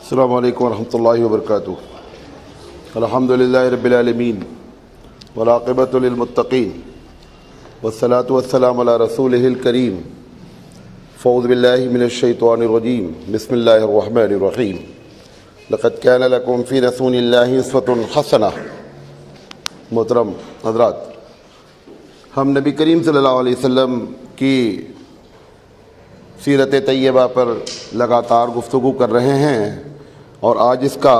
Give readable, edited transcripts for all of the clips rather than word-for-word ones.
السلام علیکم ورحمۃ اللہ وبرکاتہ۔ الحمدللہ رب العالمین والعاقبۃ للمتقین والصلاۃ والسلام علی رسولہ الکریم۔ فاعوذ باللہ من الشیطان الرجیم، بسم اللہ الرحمن الرحیم۔ لقد کان لکم فی رسول اللہ اسوۃ حسنہ۔ محترم حضرات، ہم نبی کریم صلی اللہ علیہ وسلم کی سیرت طیبہ پر لگاتار گفتگو کر رہے ہیں اور آج اس کا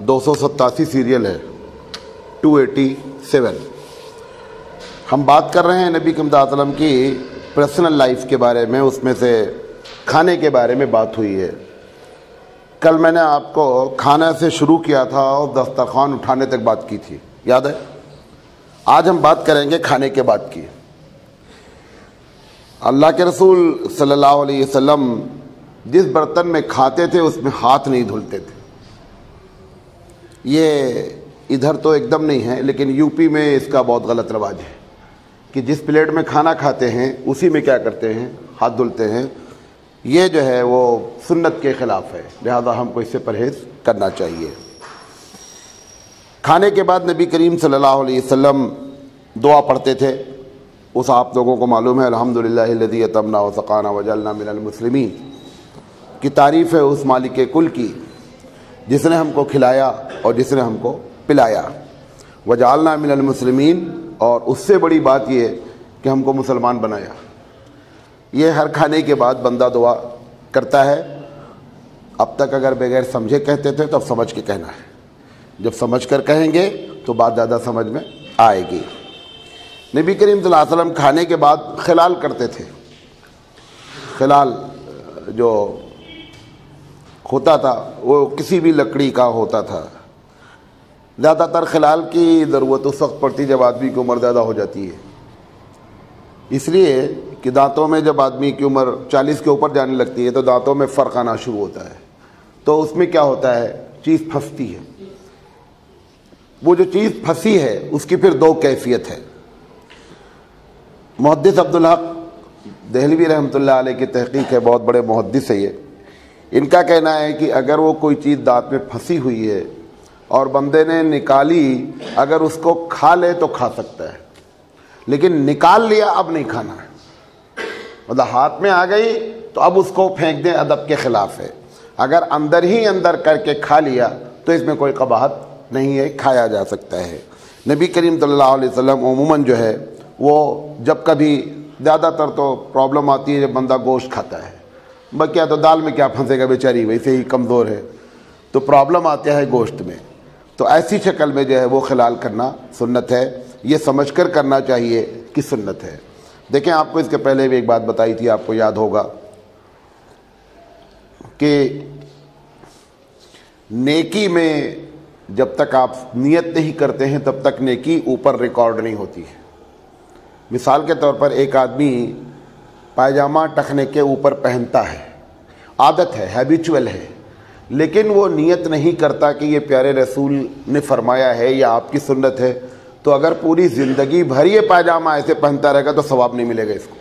287 سیریل ہے، 287۔ ہم بات کر رہے ہیں نبی کریم صلی اللہ علیہ وسلم کی پرسنل لائف کے بارے میں، اس میں سے کھانے کے بارے میں بات ہوئی ہے۔ کل میں نے آپ کو کھانا سے شروع کیا تھا اور دسترخوان اٹھانے تک بات کی تھی، یاد ہے؟ آج ہم بات کریں گے کھانے کے بعد کی۔ اللہ کے رسول صلی اللہ علیہ وسلم جس برتن میں کھاتے تھے اس میں ہاتھ نہیں دھلتے تھے۔ یہ ادھر تو ایک دم نہیں ہے، لیکن یو پی میں اس کا بہت غلط رواج ہے کہ جس پلیٹ میں کھانا کھاتے ہیں اسی میں کیا کرتے ہیں، ہاتھ دھلتے ہیں۔ یہ جو ہے وہ سنت کے خلاف ہے، لہذا ہم کو اس سے پرہیز کرنا چاہیے۔ کھانے کے بعد نبی کریم صلی اللہ علیہ وسلم دعا پڑھتے تھے، اس آپ لوگوں کو معلوم ہے، الحمدللہ الذی اطعمنا وسقانا وجعلنا من المسلمین کی تعریف ہے اس مالک کل کی جس نے ہم کو کھلایا اور جس نے ہم کو پلایا، وجعلنا من المسلمین، اور اس سے بڑی بات یہ کہ ہم کو مسلمان بنایا۔ یہ ہر کھانے کے بعد بندہ دعا کرتا ہے۔ اب تک اگر بغیر سمجھے کہتے تھے تو اب سمجھ کے کہنا ہے، جب سمجھ کر کہیں گے تو بات زیادہ سمجھ میں آئے گی۔ نبی کریم صلی اللہ علیہ وسلم کھانے کے بعد خلال کرتے تھے۔ خلال جو ہوتا تھا وہ کسی بھی لکڑی کا ہوتا تھا۔ زیادہ تر خلال کی ضرورت اس وقت پڑتی جب آدمی کی عمر زیادہ ہو جاتی ہے، اس لیے کہ دانتوں میں جب آدمی کی عمر 40 کے اوپر جانے لگتی ہے تو دانتوں میں فرق آنا شروع ہوتا ہے، تو اس میں کیا ہوتا ہے، چیز پھنستی ہے۔ وہ جو چیز پھنسی ہے اس کی پھر دو کیفیت ہے۔ محدث عبدالحق دہلوی رحمۃ اللہ علیہ کی تحقیق ہے، بہت بڑے محدث ہے یہ۔ ان کا کہنا ہے کہ اگر وہ کوئی چیز دانت میں پھنسی ہوئی ہے اور بندے نے نکالی، اگر اس کو کھا لے تو کھا سکتا ہے، لیکن نکال لیا اب نہیں کھانا ہے۔ مطلب ہاتھ میں آ گئی تو اب اس کو پھینک دیں، ادب کے خلاف ہے۔ اگر اندر ہی اندر کر کے کھا لیا تو اس میں کوئی قباحت نہیں ہے، کھایا جا سکتا ہے۔ نبی کریم صلی اللہ علیہ وسلم عموماً جو ہے وہ جب کبھی، زیادہ تر تو پرابلم آتی ہے جب بندہ گوشت کھاتا ہے، بکیا تو دال میں کیا پھنسے گا، بیچاری ویسے ہی کمزور ہے، تو پرابلم آتا ہے گوشت میں، تو ایسی شکل میں جو ہے وہ خلال کرنا سنت ہے۔ یہ سمجھ کر کرنا چاہیے کہ سنت ہے۔ دیکھیں، آپ کو اس کے پہلے بھی ایک بات بتائی تھی، آپ کو یاد ہوگا کہ نیکی میں جب تک آپ نیت نہیں کرتے ہیں تب تک نیکی اوپر ریکارڈ نہیں ہوتی ہے۔ مثال کے طور پر ایک آدمی پائجامہ ٹخنے کے اوپر پہنتا ہے، عادت ہے، ہیبیچول ہے، لیکن وہ نیت نہیں کرتا کہ یہ پیارے رسول نے فرمایا ہے یا آپ کی سنت ہے، تو اگر پوری زندگی بھر یہ پائجامہ ایسے پہنتا رہے گا تو ثواب نہیں ملے گا اس کو۔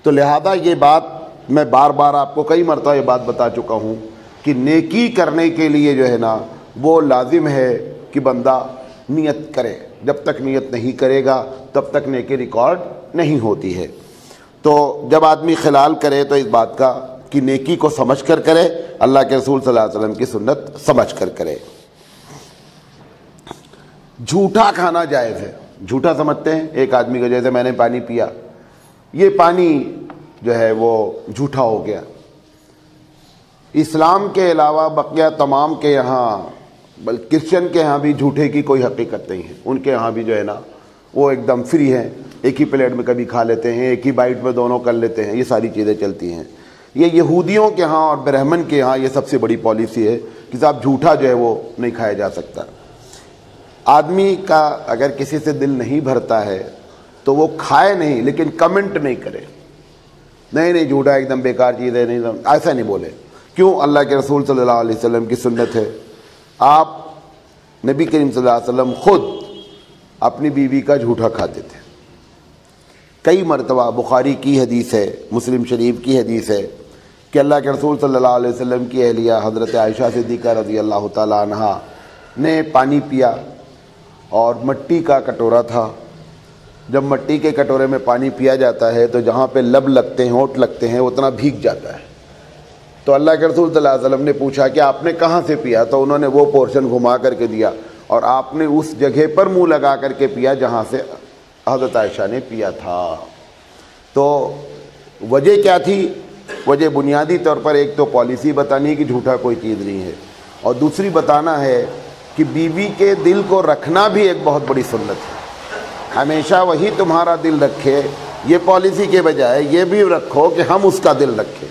تو لہذا یہ بات میں بار بار آپ کو کئی مرتبہ یہ بات بتا چکا ہوں کہ نیکی کرنے کے لیے جو ہے نا وہ لازم ہے کہ بندہ نیت کرے۔ جب تک نیت نہیں کرے گا تب تک نیکی ریکارڈ نہیں ہوتی ہے۔ تو جب آدمی خلال کرے تو اس بات کا کہ نیکی کو سمجھ کر کرے، اللہ کے رسول صلی اللہ علیہ وسلم کی سنت سمجھ کر کرے۔ جھوٹا کھانا جائز ہے۔ جھوٹا سمجھتے ہیں ایک آدمی کو، جیسے میں نے پانی پیا، یہ پانی جو ہے وہ جھوٹا ہو گیا۔ اسلام کے علاوہ بقیہ تمام کے یہاں، بلکہ کرسچن کے ہاں بھی جھوٹے کی کوئی حقیقت نہیں ہے، ان کے ہاں بھی جو ہے نا وہ ایک دم فری ہیں، ایک ہی پلیٹ میں کبھی کھا لیتے ہیں، ایک ہی بائٹ میں دونوں کر لیتے ہیں، یہ ساری چیزیں چلتی ہیں۔ یہ یہودیوں کے ہاں اور برہمن کے ہاں یہ سب سے بڑی پالیسی ہے کہ صاحب جھوٹا جو ہے وہ نہیں کھایا جا سکتا۔ آدمی کا اگر کسی سے دل نہیں بھرتا ہے تو وہ کھائے نہیں، لیکن کمنٹ نہیں کرے، نہیں جھوٹا ایک دم بیکار چیز ہے، نہیں، ایسا نہیں بولے۔ کیوں؟ اللہ کے رسول صلی اللہ علیہ وسلم کی سنت ہے۔ آپ نبی کریم صلی اللہ علیہ وسلم خود اپنی بیوی کا جھوٹا کھاتے تھے۔ کئی مرتبہ بخاری کی حدیث ہے، مسلم شریف کی حدیث ہے کہ کہ اللہ کے رسول صلی اللہ علیہ وسلم کی اہلیہ حضرت عائشہ صدیقہ رضی اللہ تعالیٰ عنہا نے پانی پیا اور مٹی کا کٹورا تھا. جب مٹی کے کٹورے میں پانی پیا جاتا ہے تو جہاں پہ لب لگتے ہیں، ہونٹ لگتے ہیں، اتنا بھیگ جاتا ہے. تو اللہ کے رسول صلی اللہ علیہ وسلم نے پوچھا کہ آپ نے کہاں سے پیا؟ تو انہوں نے وہ پورشن گھما کر کے دیا اور آپ نے اس جگہ پر منہ لگا کر کے پیا جہاں سے حضرت عائشہ نے پیا تھا. تو وجہ کیا تھی؟ وجہ بنیادی طور پر ایک تو پالیسی بتانی کہ جھوٹا کوئی چیز نہیں ہے، اور دوسری بتانا ہے کہ بیوی کے دل کو رکھنا بھی ایک بہت بڑی سنت ہے. ہمیشہ وہی تمہارا دل رکھے، یہ پالیسی کے بجائے یہ بھی رکھو کہ ہم اس کا دل رکھیں.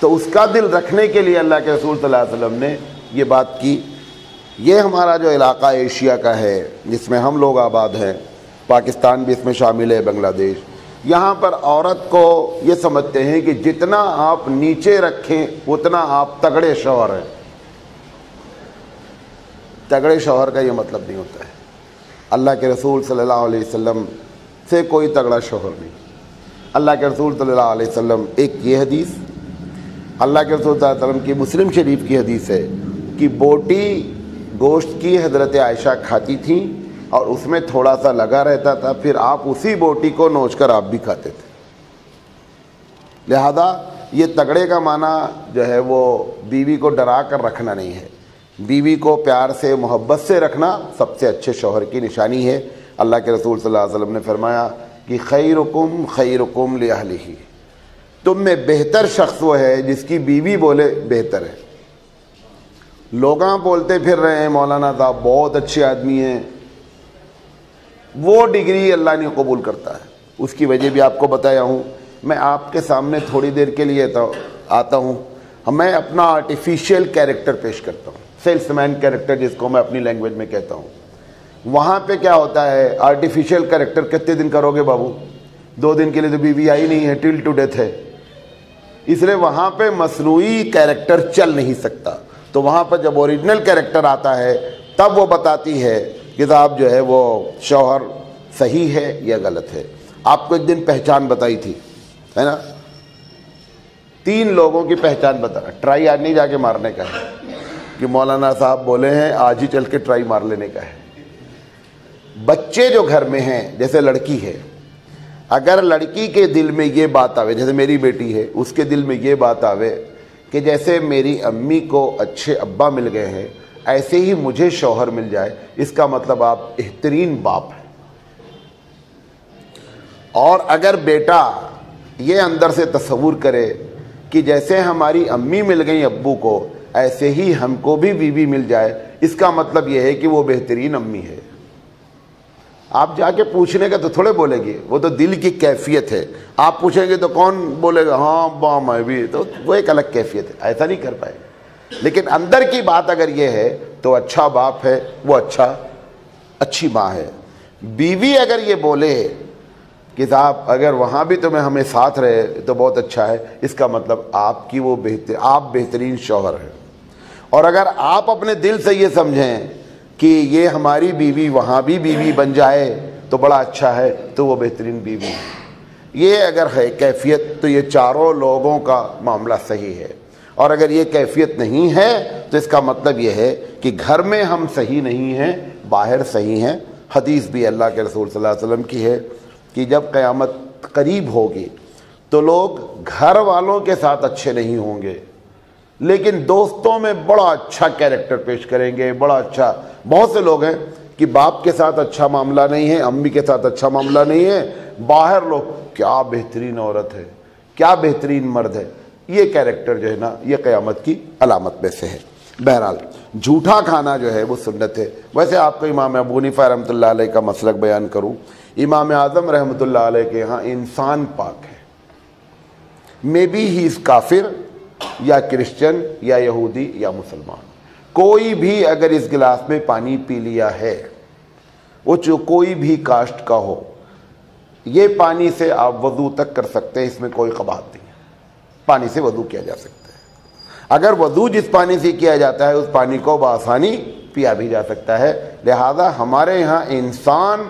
تو اس کا دل رکھنے کے لیے اللہ کے رسول صلی اللہ علیہ وسلم نے یہ بات کی. یہ ہمارا جو علاقہ ایشیا کا ہے جس میں ہم لوگ آباد ہیں، پاکستان بھی اس میں شامل ہے، بنگلہ دیش، یہاں پر عورت کو یہ سمجھتے ہیں کہ جتنا آپ نیچے رکھیں اتنا آپ تگڑے شوہر ہیں. تگڑے شوہر کا یہ مطلب نہیں ہوتا ہے. اللہ کے رسول صلی اللہ علیہ وسلم سے کوئی تگڑا شوہر نہیں. اللہ کے رسول صلی اللہ علیہ وسلم، ایک یہ حدیث اللہ کے رسول صلی اللہ علیہ وسلم کی مسلم شریف کی حدیث ہے کہ بوٹی گوشت کی حضرت عائشہ کھاتی تھیں اور اس میں تھوڑا سا لگا رہتا تھا، پھر آپ اسی بوٹی کو نوچ کر آپ بھی کھاتے تھے. لہذا یہ تگڑے کا معنی جو ہے وہ بیوی کو ڈرا کر رکھنا نہیں ہے. بیوی کو پیار سے محبت سے رکھنا سب سے اچھے شوہر کی نشانی ہے. اللہ کے رسول صلی اللہ علیہ وسلم نے فرمایا کہ خیرکم خیرکم لأہلہ، تم میں بہتر شخص وہ ہے جس کی بیوی بولے بہتر ہے. لوگاں بولتے پھر رہے ہیں مولانا صاحب بہت اچھے آدمی ہیں، وہ ڈگری اللہ نہیں قبول کرتا ہے. اس کی وجہ بھی آپ کو بتایا ہوں. میں آپ کے سامنے تھوڑی دیر کے لیے آتا ہوں، میں اپنا آرٹیفیشیل کیریکٹر پیش کرتا ہوں، سیلس مین کیریکٹر جس کو میں اپنی لینگویج میں کہتا ہوں. وہاں پہ کیا ہوتا ہے، آرٹیفیشیل کیریکٹر کتنے دن کرو گے بابو؟ 2 دن کے لیے تو بیوی آئی نہیں ہے، ٹل ٹو ڈیتھ ہے. اس لیے وہاں پہ مصنوعی کیریکٹر چل نہیں سکتا. تو وہاں پر جب اوریجنل کیریکٹر آتا ہے تب وہ بتاتی ہے کہ صاحب جو ہے وہ شوہر صحیح ہے یا غلط ہے. آپ کو ایک دن پہچان بتائی تھی ہے نا، 3 لوگوں کی پہچان بتا. ٹرائی آج نہیں جا کے مارنے کا ہے کہ مولانا صاحب بولے ہیں آج ہی چل کے ٹرائی مار لینے کا ہے. بچے جو گھر میں ہیں، جیسے لڑکی ہے، اگر لڑکی کے دل میں یہ بات آوے، جیسے میری بیٹی ہے، اس کے دل میں یہ بات آوے کہ جیسے میری امی کو اچھے ابا مل گئے ہیں ایسے ہی مجھے شوہر مل جائے، اس کا مطلب آپ بہترین باپ ہیں. اور اگر بیٹا یہ اندر سے تصور کرے کہ جیسے ہماری امی مل گئی ابو کو ایسے ہی ہم کو بھی بیوی مل جائے، اس کا مطلب یہ ہے کہ وہ بہترین امی ہے. آپ جا کے پوچھنے کا تو تھوڑے بولے گی، وہ تو دل کی کیفیت ہے. آپ پوچھیں گے تو کون بولے گا ہاں ابا میں بھی، تو وہ ایک الگ کیفیت ہے، ایسا نہیں کر پائے گا. لیکن اندر کی بات اگر یہ ہے تو اچھا باپ ہے وہ اچھی ماں ہے. بیوی اگر یہ بولے کہ صاحب اگر وہاں بھی تمہیں ہمیں ساتھ رہے تو بہت اچھا ہے، اس کا مطلب آپ کی آپ بہترین شوہر ہیں. اور اگر آپ اپنے دل سے یہ سمجھیں کہ یہ ہماری بیوی وہاں بھی بیوی بن جائے تو بڑا اچھا ہے، تو وہ بہترین بیوی ہے. یہ اگر ہے کیفیت تو یہ چاروں لوگوں کا معاملہ صحیح ہے. اور اگر یہ کیفیت نہیں ہے تو اس کا مطلب یہ ہے کہ گھر میں ہم صحیح نہیں ہیں، باہر صحیح ہیں. حدیث بھی اللہ کے رسول صلی اللہ علیہ وسلم کی ہے کہ جب قیامت قریب ہوگی تو لوگ گھر والوں کے ساتھ اچھے نہیں ہوں گے لیکن دوستوں میں بڑا اچھا کیریکٹر پیش کریں گے. بڑا اچھا، بہت سے لوگ ہیں کہ باپ کے ساتھ اچھا معاملہ نہیں ہے، امی کے ساتھ اچھا معاملہ نہیں ہے، باہر لوگ کیا بہترین عورت ہے، کیا بہترین مرد ہے. یہ کیریکٹر جو ہے نا یہ قیامت کی علامت میں سے ہے. بہرحال جھوٹا کھانا جو ہے وہ سنت ہے. ویسے آپ کو امام ابو حنیفہ رحمۃ اللہ علیہ کا مسلک بیان کروں، امام اعظم رحمۃ اللہ علیہ کے ہاں انسان پاک ہے. مے بی ہی از کافر یا کرسچن یا یہودی یا مسلمان، کوئی بھی اگر اس گلاس میں پانی پی لیا ہے، وہ جو کوئی بھی کاسٹ کا ہو، یہ پانی سے آپ وضو تک کر سکتے ہیں، اس میں کوئی قباحت نہیں ہے. پانی سے وضو کیا جا سکتا ہے. اگر وضو جس پانی سے کیا جاتا ہے اس پانی کو بآسانی پیا بھی جا سکتا ہے. لہذا ہمارے یہاں انسان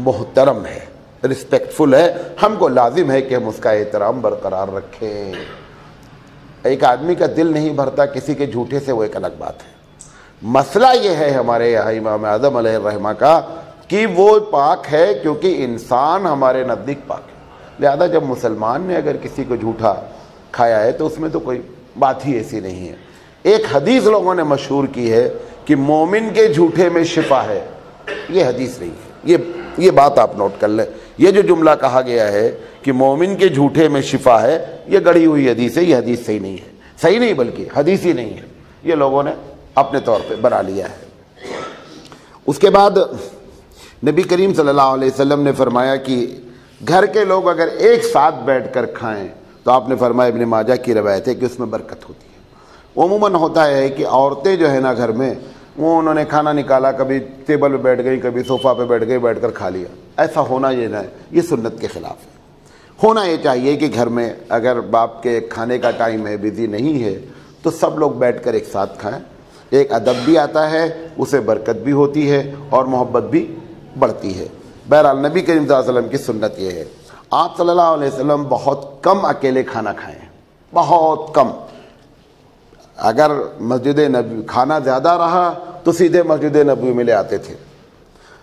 محترم ہے، رسپیکٹفل ہے، ہم کو لازم ہے کہ ہم اس کا احترام برقرار رکھیں. ایک آدمی کا دل نہیں بھرتا کسی کے جھوٹے سے، وہ ایک الگ بات ہے۔ مسئلہ یہ ہے ہمارے یہاں امام اعظم علیہ الرحمہ کا کہ وہ پاک ہے کیونکہ انسان ہمارے نزدیک پاک ہے، لہذا جب مسلمان نے اگر کسی کو جھوٹا کھایا ہے تو اس میں تو کوئی بات ہی ایسی نہیں ہے۔ ایک حدیث لوگوں نے مشہور کی ہے کہ مومن کے جھوٹے میں شفا ہے، یہ حدیث نہیں ہے، یہ بات آپ نوٹ کر لیں۔ یہ جو جملہ کہا گیا ہے کہ مومن کے جھوٹے میں شفا ہے، یہ گڑھی ہوئی حدیث ہے، یہ حدیث صحیح نہیں ہے، صحیح نہیں بلکہ حدیث ہی نہیں ہے، یہ لوگوں نے اپنے طور پہ بنا لیا ہے۔ اس کے بعد نبی کریم صلی اللہ علیہ وسلم نے فرمایا کہ گھر کے لوگ اگر ایک ساتھ بیٹھ کر کھائیں تو آپ نے فرمایا، ابن ماجہ کی روایت ہے، کہ اس میں برکت ہوتی ہے۔ عموماً ہوتا ہے کہ عورتیں جو ہے نا گھر میں، وہ انہوں نے کھانا نکالا، کبھی ٹیبل پہ بیٹھ گئی، کبھی صوفہ پہ بیٹھ گئی، بیٹھ کر کھا لیا، ایسا ہونا یہ نہ ہے، یہ سنت کے خلاف ہے۔ ہونا یہ چاہیے کہ گھر میں اگر باپ کے کھانے کا ٹائم ہے، بزی نہیں ہے، تو سب لوگ بیٹھ کر ایک ساتھ کھائیں، ایک ادب بھی آتا ہے، اسے برکت بھی ہوتی ہے اور محبت بھی بڑھتی ہے۔ بہرحال نبی کریم صلی اللہ علیہ وسلم کی سنت یہ ہے، آپ صلی اللہ علیہ وسلم بہت کم اکیلے کھانا کھائیں، بہت کم۔ اگر مسجد نبی کھانا زیادہ رہا تو سیدھے مسجد نبوی میں لے آتے تھے،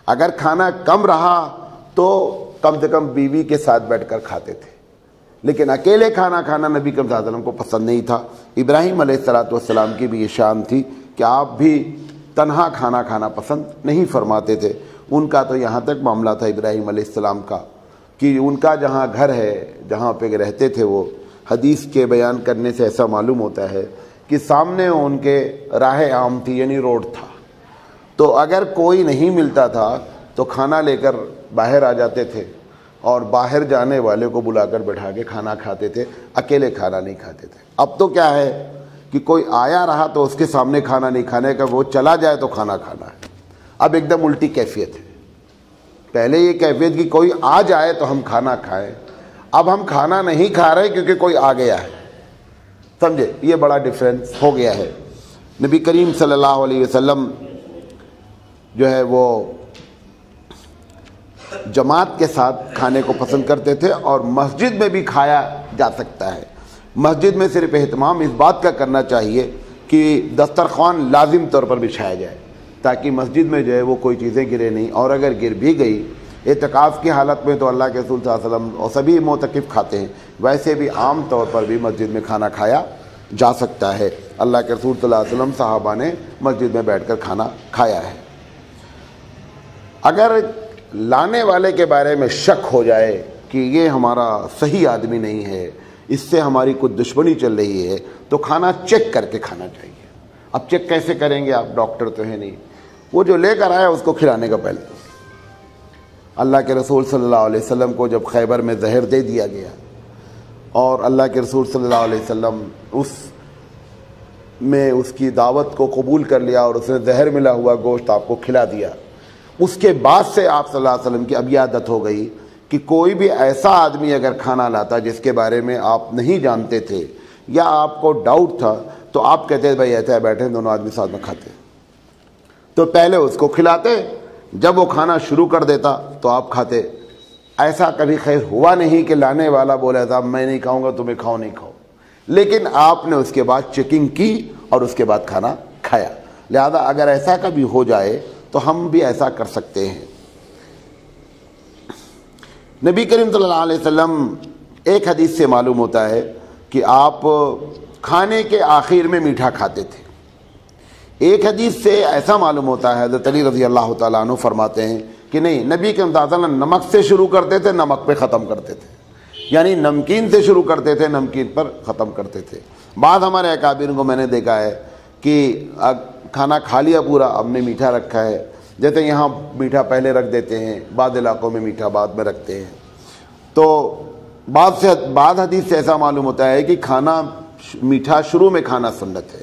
اگر کھانا کم رہا تو کم سے کم بیوی کے ساتھ بیٹھ کر کھاتے تھے، لیکن اکیلے کھانا کھانا نبی کریم صلی اللہ علیہ وسلم کو پسند نہیں تھا۔ ابراہیم علیہ السلام کی بھی یہ شان تھی کہ آپ بھی تنہا کھانا کھانا پسند نہیں فرماتے تھے۔ ان کا تو یہاں تک معاملہ تھا ابراہیم علیہ السلام کا کہ ان کا جہاں گھر ہے، جہاں پہ رہتے تھے، وہ حدیث کے بیان کرنے سے ایسا معلوم ہوتا ہے کہ سامنے ان کے راہ عام تھی، یعنی روڈ تھا، تو اگر کوئی نہیں ملتا تھا تو کھانا لے کر باہر آ جاتے تھے اور باہر جانے والے کو بلا کر بٹھا کے کھانا کھاتے تھے، اکیلے کھانا نہیں کھاتے تھے۔ اب تو کیا ہے کہ کوئی آیا رہا تو اس کے سامنے کھانا نہیں کھانے کا، وہ چلا جائے تو کھانا کھانا ہے۔ اب ایک دم الٹی کیفیت ہے، پہلے یہ کیفیت کہ کوئی آ جائے تو ہم کھانا کھائیں، اب ہم کھانا نہیں کھا رہے کیونکہ کوئی آ گیا ہے، سمجھے؟ یہ بڑا ڈفرینس ہو گیا ہے۔ نبی کریم صلی اللہ علیہ وسلم جو ہے وہ جماعت کے ساتھ کھانے کو پسند کرتے تھے، اور مسجد میں بھی کھایا جا سکتا ہے۔ مسجد میں صرف اہتمام اس بات کا کرنا چاہیے کہ دسترخوان لازم طور پر بچھایا جائے، تاکہ مسجد میں جو ہے وہ کوئی چیزیں گرے نہیں، اور اگر گر بھی گئی اعتکاف کی حالت میں تو اللہ کے رسول صلی اللہ علیہ وسلم اور سبھی معتکف کھاتے ہیں، ویسے بھی عام طور پر بھی مسجد میں کھانا کھایا جا سکتا ہے۔ اللہ کے رسول صلی اللہ علیہ وسلم صحابہ نے مسجد میں بیٹھ کر کھانا کھایا ہے۔ اگر لانے والے کے بارے میں شک ہو جائے کہ یہ ہمارا صحیح آدمی نہیں ہے، اس سے ہماری کچھ دشمنی چل رہی ہے، تو کھانا چیک کر کے کھانا چاہیے۔ اب چیک کیسے کریں گے؟ آپ ڈاکٹر تو ہے نہیں، وہ جو لے کر آیا اس کو کھلانے کا پہلے۔ اللہ کے رسول صلی اللہ علیہ وسلم کو جب خیبر میں زہر دے دیا گیا اور اللہ کے رسول صلی اللہ علیہ وسلم اس کی دعوت کو قبول کر لیا اور اس نے زہر ملا ہوا گوشت آپ کو کھلا دیا، اس کے بعد سے آپ صلی اللہ علیہ وسلم کی اب یہ عادت ہو گئی کہ کوئی بھی ایسا آدمی اگر کھانا لاتا جس کے بارے میں آپ نہیں جانتے تھے یا آپ کو ڈاؤٹ تھا، تو آپ کہتے بھائی ایسا ہے، بیٹھے دونوں آدمی ساتھ میں کھاتے، تو پہلے اس کو کھلاتے، جب وہ کھانا شروع کر دیتا تو آپ کھاتے۔ ایسا کبھی خیر ہوا نہیں کہ لانے والا بولا تھا میں نہیں کھاؤں گا، تمہیں کھاؤ نہیں کھاؤ، لیکن آپ نے اس کے بعد چیکنگ کی اور اس کے بعد کھانا کھایا۔ لہذا اگر ایسا کبھی ہو جائے تو ہم بھی ایسا کر سکتے ہیں۔ نبی کریم صلی اللہ علیہ وسلم ایک حدیث سے معلوم ہوتا ہے کہ آپ کھانے کے آخر میں میٹھا کھاتے تھے۔ ایک حدیث سے ایسا معلوم ہوتا ہے، حضرت علی رضی اللہ تعالیٰ عنہ فرماتے ہیں کہ نہیں، نبی کے مطابق نمک سے شروع کرتے تھے، نمک پہ ختم کرتے تھے، یعنی نمکین سے شروع کرتے تھے، نمکین پر ختم کرتے تھے۔ بعض ہمارے اکابر کو میں نے دیکھا ہے کہ کھانا کھا لیا پورا، اب نے میٹھا رکھا ہے، جیسے یہاں میٹھا پہلے رکھ دیتے ہیں، بعض علاقوں میں میٹھا بعد میں رکھتے ہیں۔ تو بعض حدیث سے ایسا معلوم ہوتا ہے کہ کھانا میٹھا شروع میں کھانا سنت ہے،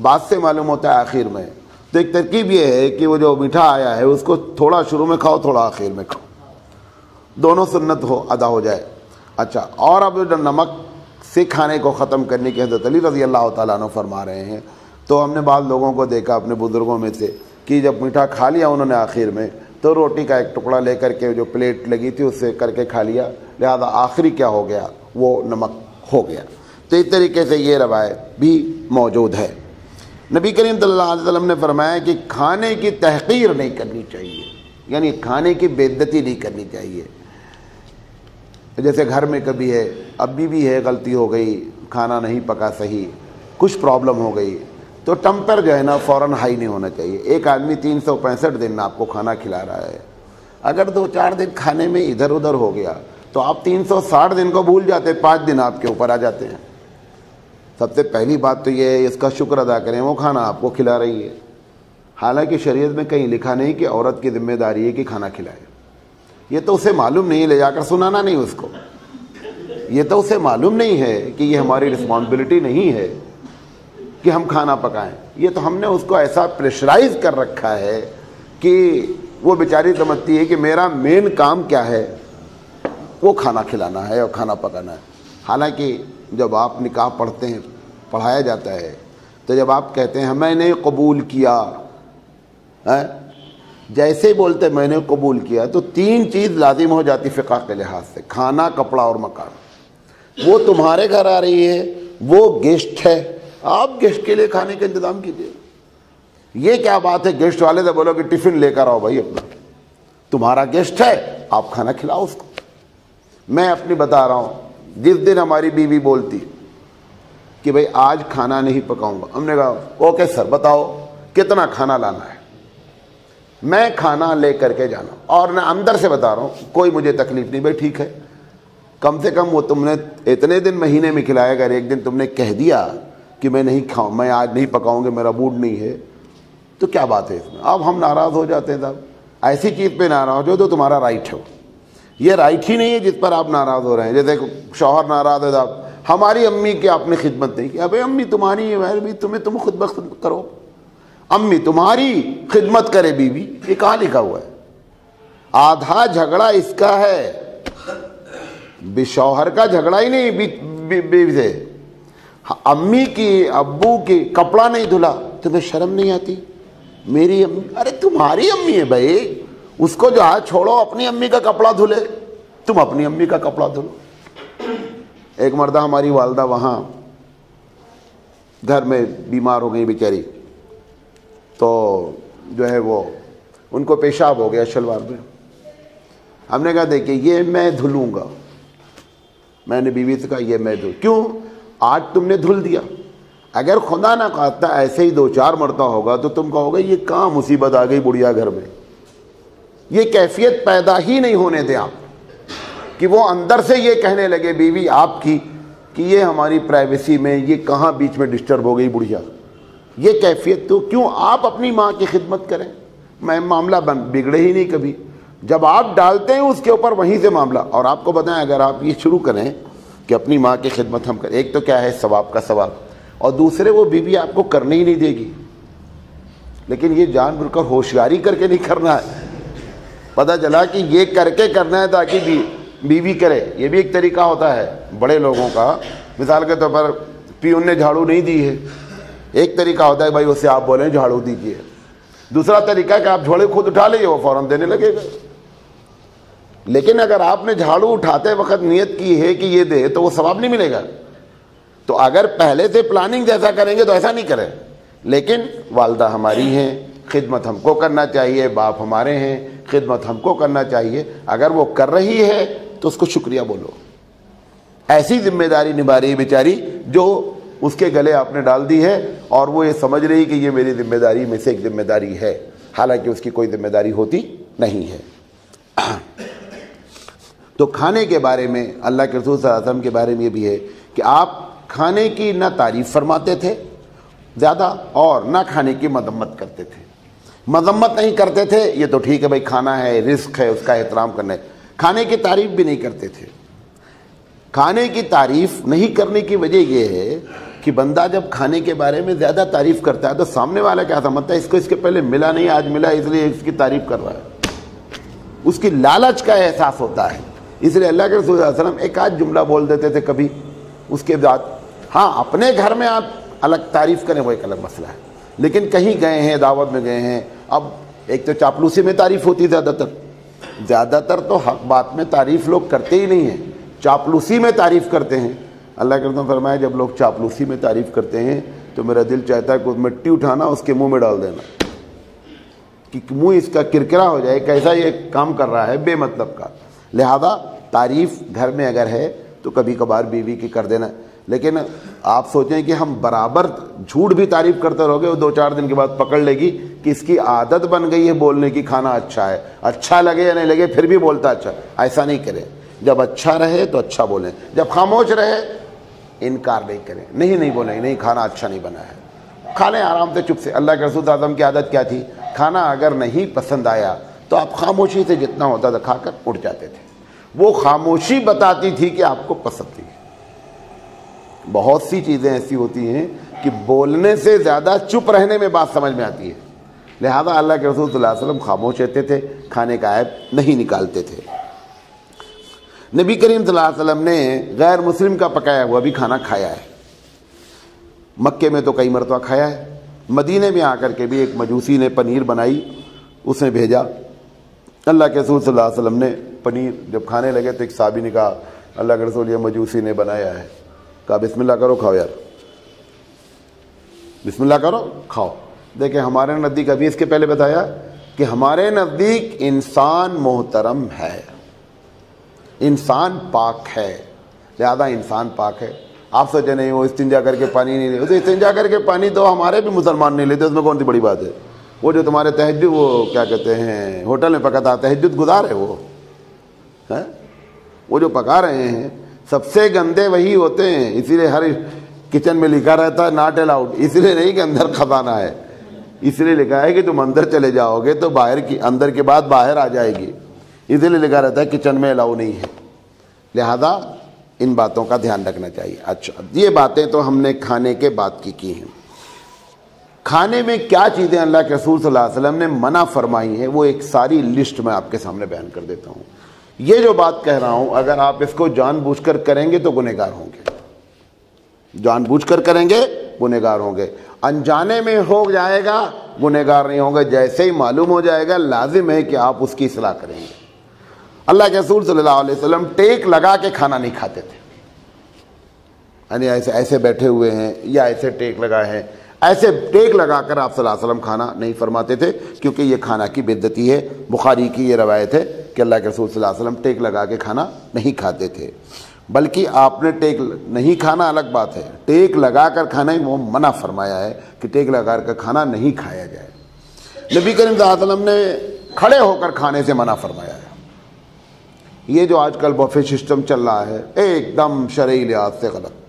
بعد سے معلوم ہوتا ہے آخر میں۔ تو ایک ترکیب یہ ہے کہ وہ جو میٹھا آیا ہے اس کو تھوڑا شروع میں کھاؤ، تھوڑا آخر میں کھاؤ، دونوں سنت ادا ہو جائے۔ اچھا، اور اب جو نمک سے کھانے کو ختم کرنے کی حضرت علی رضی اللہ تعالیٰ عنہ فرما رہے ہیں، تو ہم نے بعض لوگوں کو دیکھا اپنے بزرگوں میں سے کہ جب میٹھا کھا لیا انہوں نے آخر میں، تو روٹی کا ایک ٹکڑا لے کر کے جو پلیٹ لگی تھی اس سے کر کے کھا لیا، لہذا آخری کیا ہو گیا، وہ نمک ہو گیا۔ تو اس طریقے سے یہ روایت بھی موجود ہے۔ نبی کریم صلی اللہ علیہ وسلم نے فرمایا کہ کھانے کی تحقیر نہیں کرنی چاہیے، یعنی کھانے کی بے عزتی نہیں کرنی چاہیے۔ جیسے گھر میں کبھی ہے، اب بھی ہے، غلطی ہو گئی، کھانا نہیں پکا صحیح، کچھ پرابلم ہو گئی، تو ٹمپر جو ہے نا فوراً ہائی نہیں ہونا چاہیے۔ ایک آدمی 365 دن آپ کو کھانا کھلا رہا ہے، اگر 2-4 دن کھانے میں ادھر ادھر ہو گیا تو آپ 360 دن کو بھول جاتے، 5 دن آپ کے اوپر آ جاتے ہیں۔ سب سے پہلی بات تو یہ ہے اس کا شکر ادا کریں، وہ کھانا آپ کو کھلا رہی ہے۔ حالانکہ شریعت میں کہیں لکھا نہیں کہ عورت کی ذمہ داری ہے کہ کھانا کھلائے، یہ تو اسے معلوم نہیں ہے، لے جا کر سنانا نہیں اس کو، یہ تو اسے معلوم نہیں ہے کہ یہ ہماری رسپانسبلٹی نہیں ہے کہ ہم کھانا پکائیں۔ یہ تو ہم نے اس کو ایسا پریشرائز کر رکھا ہے کہ وہ بیچاری سمجھتی ہے کہ میرا مین کام کیا ہے، وہ کھانا کھلانا ہے اور کھانا پکانا ہے۔ حالانکہ جب آپ نکاح پڑھتے ہیں، پڑھایا جاتا ہے، تو جب آپ کہتے ہیں میں نے قبول کیا، جیسے ہی بولتے میں نے قبول کیا تو 3 چیز لازم ہو جاتی فقہ کے لحاظ سے، کھانا، کپڑا اور مکان۔ وہ تمہارے گھر آ رہی ہے، وہ گیسٹ ہے، آپ گیسٹ کے لیے کھانے کا انتظام کیجیے۔ یہ کیا بات ہے گیسٹ والے سے بولو کہ ٹفن لے کر آؤ بھائی اپنا، تمہارا گیسٹ ہے آپ کھانا کھلاؤ اس کو۔ میں اپنی بتا رہا ہوں، جس دن ہماری بیوی بولتی کہ بھئی آج کھانا نہیں پکاؤں گا، ہم نے کہا اوکے سر بتاؤ کتنا کھانا لانا ہے، میں کھانا لے کر کے جانا، اور میں اندر سے بتا رہا ہوں کوئی مجھے تکلیف نہیں، بھائی ٹھیک ہے، کم سے کم وہ تم نے اتنے دن مہینے میں کھلایا، اگر ایک دن تم نے کہہ دیا کہ میں نہیں کھاؤں، میں آج نہیں پکاؤں گا، میرا موڈ نہیں ہے، تو کیا بات ہے اس میں؟ اب ہم ناراض ہو جاتے ہیں صاحب، ایسی چیز پہ ناراض ہو تو تمہارا رائٹ ہے، یہ رائٹ ہی نہیں ہے جس پر آپ ناراض ہو رہے ہیں۔ جیسے شوہر ناراض ہے صاحب، ہماری امی کی آپ نے خدمت نہیں کی، ابھی امی تمہاری ہے، تم خود بخود کرو، امی تمہاری خدمت کرے بیوی، یہ کہاں لکھا ہوا ہے؟ آدھا جھگڑا اس کا ہے، شوہر کا جھگڑا ہی نہیں بیوی سے، امی کی ابو کی کپڑا نہیں دھلا، تمہیں شرم نہیں آتی؟ میری امی، ارے تمہاری امی ہے بھائی، اس کو جو ہے چھوڑو، اپنی امی کا کپڑا دھلے، تم اپنی امی کا کپڑا دھلو۔ ایک مردہ ہماری والدہ وہاں گھر میں بیمار ہو گئی بیچاری، تو جو ہے وہ ان کو پیشاب ہو گیا شلوار میں، ہم نے کہا دیکھیے یہ میں دھلوں گا، میں نے بیوی سے کہا یہ میں دھل، کیوں آج تم نے دھل دیا، اگر خدا نہ خواستہ ایسے ہی 2-4 مرتبہ ہوگا تو تم کہو گے یہ کہاں مصیبت آ گئی بڑھیا گھر میں۔ یہ کیفیت پیدا ہی نہیں ہونے دیں آپ کہ وہ اندر سے یہ کہنے لگے بیوی آپ کی کہ یہ ہماری پرائیویسی میں یہ کہاں بیچ میں ڈسٹرب ہو گئی بڑھیا، یہ کیفیت تو کیوں آپ اپنی ماں کی خدمت کریں؟ میں معاملہ بگڑے ہی نہیں کبھی، جب آپ ڈالتے ہیں اس کے اوپر وہیں سے معاملہ۔ اور آپ کو بتائیں اگر آپ یہ شروع کریں کہ اپنی ماں کی خدمت ہم کریں، ایک تو کیا ہے ثواب کا ثواب، اور دوسرے وہ بیوی آپ کو کرنے ہی نہیں دے گی، لیکن یہ جان بوجھ کر ہوشیاری کر کے نہیں کرنا ہے، پتہ چلا کہ یہ کر کے کرنا ہے تاکہ بیوی کرے۔ یہ بھی ایک طریقہ ہوتا ہے بڑے لوگوں کا، مثال کے طور پر پیون نے جھاڑو نہیں دی ہے، ایک طریقہ ہوتا ہے بھائی اس سے آپ بولیں جھاڑو دیجیے، دوسرا طریقہ ہے کہ آپ جھوڑے خود اٹھا لیجیے، وہ فوراً دینے لگے گا۔ لیکن اگر آپ نے جھاڑو اٹھاتے وقت نیت کی ہے کہ یہ دے تو وہ ثواب نہیں ملے گا۔ تو اگر پہلے سے پلاننگ جیسا کریں گے تو ایسا نہیں کریں، لیکن والدہ ہماری ہیں، خدمت ہم کو کرنا چاہیے، باپ ہمارے ہیں، خدمت ہم کو کرنا چاہیے، اگر وہ کر رہی ہے تو اس کو شکریہ بولو۔ ایسی ذمہ داری نبھا رہی ہے بیچاری جو اس کے گلے آپ نے ڈال دی ہے، اور وہ یہ سمجھ رہی کہ یہ میری ذمہ داری میں سے ایک ذمہ داری ہے، حالانکہ اس کی کوئی ذمہ داری ہوتی نہیں ہے۔ تو کھانے کے بارے میں اللہ کے رسول صلی اللہ علیہ وسلم کے بارے میں یہ بھی ہے کہ آپ کھانے کی نہ تعریف فرماتے تھے زیادہ، اور نہ کھانے کی مذمت کرتے تھے۔ مذمت نہیں کرتے تھے، یہ تو ٹھیک ہے بھائی کھانا ہے، رزق ہے، اس کا احترام کرنا ہے، کھانے کی تعریف بھی نہیں کرتے تھے۔ کھانے کی تعریف نہیں کرنے کی وجہ یہ ہے کہ بندہ جب کھانے کے بارے میں زیادہ تعریف کرتا ہے تو سامنے والا کیا سمجھتا ہے، اس کو اس کے پہلے ملا نہیں، آج ملا اس لیے اس کی تعریف کر رہا ہے، اس کی لالچ کا احساس ہوتا ہے۔ اس لیے اللہ کے رسول صلی اللہ علیہ وسلم ایک آدھ جملہ بول دیتے تھے کبھی، اس کے بعد ہاں اپنے گھر میں آپ الگ تعریف کریں وہ ایک الگ مسئلہ ہے، لیکن کہیں گئے ہیں، دعوت میں گئے ہیں، اب ایک تو چاپلوسی میں تعریف ہوتی زیادہ تر تو حق بات میں تعریف لوگ کرتے ہی نہیں ہیں، چاپلوسی میں تعریف کرتے ہیں۔ اللہ کے رسول فرمایا جب لوگ چاپلوسی میں تعریف کرتے ہیں تو میرا دل چاہتا ہے کہ مٹی اٹھانا اس کے منہ میں ڈال دینا کہ منہ اس کا کرکرا ہو جائے، کیسا یہ کام کر رہا ہے بے مطلب کا۔ لہذا تعریف گھر میں اگر ہے تو کبھی کبھار بیوی کی کر دینا، لیکن آپ سوچیں کہ ہم برابر جھوٹ بھی تعریف کرتے رہو گے، وہ 2-4 دن کے بعد پکڑ لے گی کہ اس کی عادت بن گئی ہے بولنے کی، کھانا اچھا ہے، اچھا لگے یا نہیں لگے پھر بھی بولتا اچھا۔ ایسا نہیں کریں، جب اچھا رہے تو اچھا بولیں، جب خاموش رہے انکار نہیں کریں، نہیں بولیں نہیں کھانا اچھا نہیں بنا ہے، کھا لیں آرام سے چپ سے۔ اللہ کے رسول اعظم کی عادت کیا تھی؟ کھانا اگر نہیں پسند آیا تو آپ خاموشی سے جتنا ہوتا تھا کھا کر اٹھ جاتے تھے، وہ خاموشی بتاتی تھی کہ آپ کو پسند تھی۔ بہت سی چیزیں ایسی ہوتی ہیں کہ بولنے سے زیادہ چپ رہنے میں بات سمجھ میں آتی ہے، لہذا اللہ کے رسول صلی اللہ علیہ وسلم خاموش رہتے تھے، کھانے کا عیب نہیں نکالتے تھے۔ نبی کریم صلی اللہ علیہ وسلم نے غیر مسلم کا پکایا ہوا بھی کھانا کھایا ہے، مکے میں تو کئی مرتبہ کھایا ہے، مدینے میں آ کر کے بھی ایک مجوسی نے پنیر بنائی، اس نے بھیجا، اللہ کے رسول صلی اللہ علیہ وسلم نے پنیر جب کھانے لگے تو ایک صحابی نے کہا اللہ کے رسول یہ مجوسی نے بنایا ہے، کہا بسم اللہ کرو کھاؤ یار، بسم اللہ کرو کھاؤ۔ دیکھیں ہمارے نزدیک ابھی اس کے پہلے بتایا کہ ہمارے نزدیک انسان محترم ہے، انسان پاک ہے، لہذا انسان پاک ہے۔ آپ سوچے نہیں وہ استنجا کر کے پانی نہیں لیتے، استنجا کر کے پانی تو ہمارے بھی مسلمان نہیں لیتے، اس میں کون سی بڑی بات ہے؟ وہ جو تمہارے تہجد وہ کیا کہتے ہیں ہوٹل میں پکاتا تہجد گزار ہے وہ جو پکا رہے ہیں سب سے گندے وہی ہوتے ہیں، اسی لیے ہر کچن میں لکھا رہتا ہے ناٹ الاؤڈ، اس لیے نہیں کہ اندر خزانہ ہے، اس لیے لکھا ہے کہ تم اندر چلے جاؤ گے تو باہر کی اندر کے بعد باہر آ جائے گی، اسی لیے لکھا رہتا ہے کچن میں الاؤ نہیں ہے، لہذا ان باتوں کا دھیان رکھنا چاہیے۔ اچھا یہ باتیں تو ہم نے کھانے کے بعد کی ہیں، کھانے میں کیا چیزیں اللہ کے رسول صلی اللہ علیہ وسلم نے منع فرمائی ہیں وہ ایک ساری لسٹ میں آپ کے سامنے بیان کر دیتا ہوں۔ یہ جو بات کہہ رہا ہوں اگر آپ اس کو جان بوجھ کر کریں گے تو گنہگار ہوں گے، جان بوجھ کر کریں گے گنہگار ہوں گے، انجانے میں ہو جائے گا گنہگار نہیں ہوں گے، جیسے ہی معلوم ہو جائے گا لازم ہے کہ آپ اس کی اصلاح کریں گے۔ اللہ کے رسول صلی اللہ علیہ وسلم ٹیک لگا کے کھانا نہیں کھاتے تھے، یعنی ایسے بیٹھے ہوئے ہیں یا ایسے ٹیک لگائے ہیں، ایسے ٹیک لگا کر آپ صلی اللہ علیہ وسلم کھانا نہیں فرماتے تھے، کیونکہ یہ کھانا کی بدعتی ہے۔ بخاری کی یہ روایت ہے کہ اللہ کے رسول صلی اللہ علیہ وسلم ٹیک لگا کے کھانا نہیں کھاتے تھے، بلکہ آپ نے ٹیک نہیں کھانا الگ بات ہے، ٹیک لگا کر کھانا وہ منع فرمایا ہے کہ ٹیک لگا کر کھانا نہیں کھایا جائے۔ نبی کریم صلی اللہ علیہ وسلم نے کھڑے ہو کر کھانے سے منع فرمایا ہے۔ یہ جو آج کل بفے سسٹم چل رہا ہے ایک دم شرعی لحاظ سے غلط،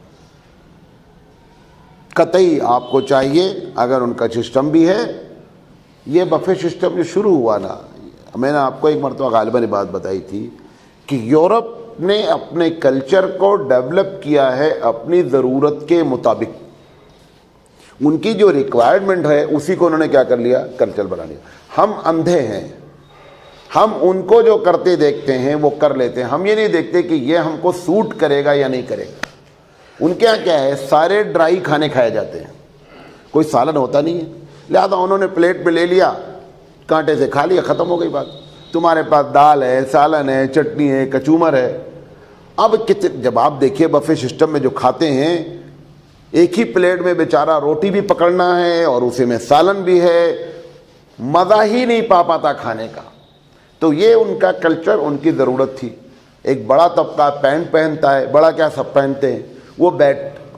قطعی آپ کو چاہیے اگر ان کا سسٹم بھی ہے، یہ بفے سسٹم جو شروع ہوا نا، میں نے آپ کو ایک مرتبہ غالباً بات بتائی تھی کہ یورپ نے اپنے کلچر کو ڈیولپ کیا ہے اپنی ضرورت کے مطابق، ان کی جو ریکوائرمنٹ ہے اسی کو انہوں نے کیا کر لیا کلچر بنا لیا۔ ہم اندھے ہیں، ہم ان کو جو کرتے دیکھتے ہیں وہ کر لیتے ہیں، ہم یہ نہیں دیکھتے کہ یہ ہم کو سوٹ کرے گا یا نہیں کرے گا۔ ان کے یہاں کیا ہے سارے ڈرائی کھانے کھائے جاتے ہیں، کوئی سالن ہوتا نہیں ہے، لہذا انہوں نے پلیٹ پہ لے لیا کانٹے سے کھا لیا، ختم ہو گئی بات۔ تمہارے پاس دال ہے، سالن ہے، چٹنی ہے، کچومر ہے۔ اب جب آپ دیکھیے بفے سسٹم میں جو کھاتے ہیں ایک ہی پلیٹ میں بیچارہ روٹی بھی پکڑنا ہے اور اسی میں سالن بھی ہے، مزہ ہی نہیں پاتا کھانے کا۔ تو یہ ان کا کلچر، ان کی ضرورت تھی۔ ایک بڑا طبقہ پینٹ پہنتا ہے، بڑا کیا سب پہنتے ہیں، وہ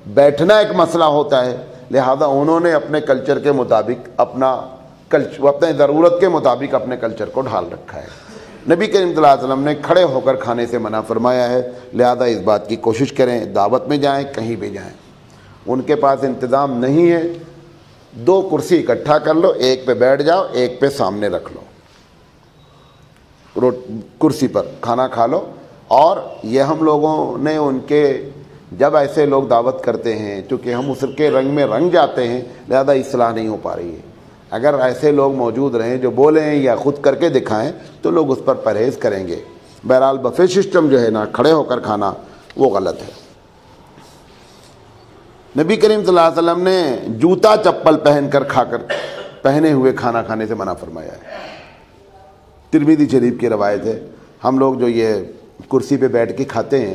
بیٹھنا ایک مسئلہ ہوتا ہے، لہذا انہوں نے اپنے کلچر کے مطابق اپنے ضرورت کے مطابق اپنے کلچر کو ڈھال رکھا ہے۔ نبی کریم صلی اللہ علیہ وسلم نے کھڑے ہو کر کھانے سے منع فرمایا ہے، لہذا اس بات کی کوشش کریں، دعوت میں جائیں کہیں بھی جائیں، ان کے پاس انتظام نہیں ہے، 2 کرسی اکٹھا کر لو، ایک پہ بیٹھ جاؤ، ایک پہ سامنے رکھ لو، کرسی پر کھانا کھا لو۔ اور یہ ہم لوگوں نے ان کے جب ایسے لوگ دعوت کرتے ہیں چونکہ ہم اس کے رنگ میں رنگ جاتے ہیں لہذا اصلاح نہیں ہو پا رہی ہے۔ اگر ایسے لوگ موجود رہیں جو بولیں یا خود کر کے دکھائیں تو لوگ اس پر پرہیز کریں گے۔ بہرحال بفے سسٹم جو ہے نا کھڑے ہو کر کھانا وہ غلط ہے۔ نبی کریم صلی اللہ علیہ وسلم نے جوتا چپل پہنے ہوئے کھانا کھانے سے منع فرمایا ہے۔ ترمذی شریف کی روایت ہے، ہم لوگ جو یہ کرسی پہ بیٹھ کے کھاتے ہیں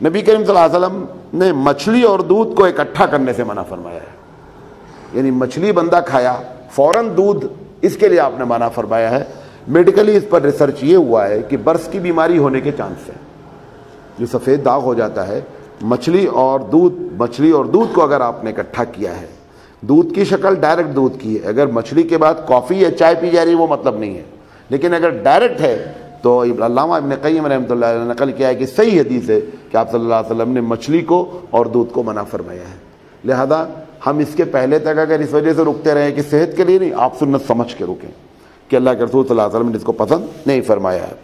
نبی کریم صلی اللہ علیہ وسلم نے مچھلی اور دودھ کو اکٹھا کرنے سے منع فرمایا ہے، یعنی مچھلی بندہ کھایا فوراً دودھ، اس کے لیے آپ نے منع فرمایا ہے۔ میڈیکلی اس پر ریسرچ یہ ہوا ہے کہ برس کی بیماری ہونے کے چانس ہے، جو سفید داغ ہو جاتا ہے مچھلی اور دودھ کو اگر آپ نے اکٹھا کیا ہے، دودھ کی شکل ڈائریکٹ دودھ کی ہے، اگر مچھلی کے بعد کافی یا چائے پی جا رہی ہے وہ مطلب نہیں ہے، لیکن اگر ڈائریکٹ ہے تو علامہ ابن قیم رحمۃ اللہ علیہ نے نقل کیا ہے کہ صحیح حدیث ہے کہ آپ صلی اللہ علیہ وسلم نے مچھلی کو اور دودھ کو منع فرمایا ہے۔ لہذا ہم اس کے پہلے تک اگر اس وجہ سے رکتے رہیں کہ صحت کے لیے نہیں، آپ سنت سمجھ کے رکیں کہ اللہ کے رسول صلی اللہ علیہ وسلم نے اس کو پسند نہیں فرمایا ہے۔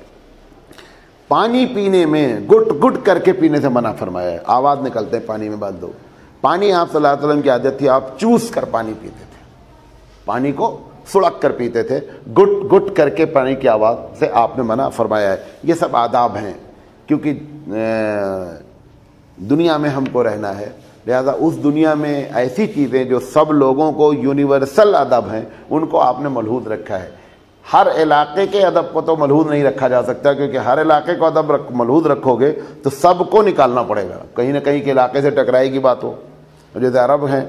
پانی پینے میں گٹ گٹ کر کے پینے سے منع فرمایا ہے، آواز نکلتے ہیں پانی میں بعض لوگ، پانی آپ صلی اللہ علیہ وسلم کی عادت تھی، آپ چوس کر پانی پیتے تھے، پانی کو سڑک کر پیتے تھے، گٹ گٹ کر کے پانی کی آواز سے آپ نے منع فرمایا ہے۔ یہ سب آداب ہیں، کیونکہ دنیا میں ہم کو رہنا ہے، لہذا اس دنیا میں ایسی چیزیں جو سب لوگوں کو یونیورسل ادب ہیں ان کو آپ نے ملحوظ رکھا ہے۔ ہر علاقے کے ادب کو تو ملحوظ نہیں رکھا جا سکتا، کیونکہ ہر علاقے کو ادب ملحوظ رکھو گے تو سب کو نکالنا پڑے گا، کہیں نہ کہیں کے علاقے سے ٹکرائی کی بات ہو۔ جیسے عرب ہیں،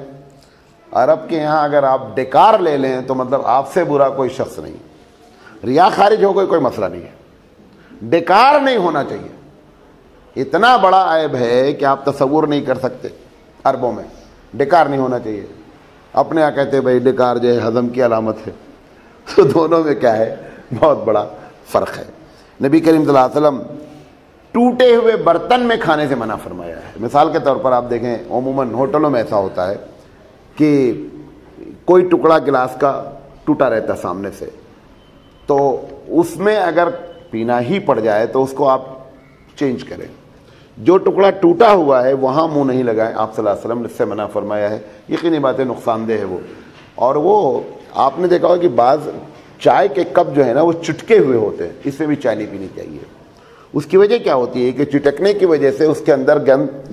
عرب کے یہاں اگر آپ ڈکار لے لیں تو مطلب آپ سے برا کوئی شخص نہیں، ریا خارج ہو کوئی مسئلہ نہیں ہے، ڈکار نہیں ہونا چاہیے، اتنا بڑا عیب ہے کہ آپ تصور نہیں کر سکتے۔ عربوں میں ڈکار نہیں ہونا چاہیے، اپنے یہاں کہتے بھائی ڈکار جو ہے ہضم کی علامت ہے، تو دونوں میں کیا ہے، بہت بڑا فرق ہے۔ نبی کریم صلی اللہ علیہ وسلم ٹوٹے ہوئے برتن میں کھانے سے منع فرمایا ہے۔ مثال کے طور پر آپ دیکھیں عموماً ہوٹلوں میں ایسا ہوتا ہے کہ کوئی ٹکڑا گلاس کا ٹوٹا رہتا سامنے سے، تو اس میں اگر پینا ہی پڑ جائے تو اس کو آپ چینج کریں، جو ٹکڑا ٹوٹا ہوا ہے وہاں منہ نہیں لگائیں، آپ صلی اللہ علیہ وسلم نے اس سے منع فرمایا ہے۔ یقینی بات ہے نقصان دہ ہے وہ، اور وہ آپ نے دیکھا ہوگا کہ بعض چائے کے کپ جو ہے نا وہ چٹکے ہوئے ہوتے ہیں، اس میں بھی چائے نہیں پینی چاہیے۔ اس کی وجہ کیا ہوتی ہے کہ چٹکنے کی وجہ سے اس کے اندر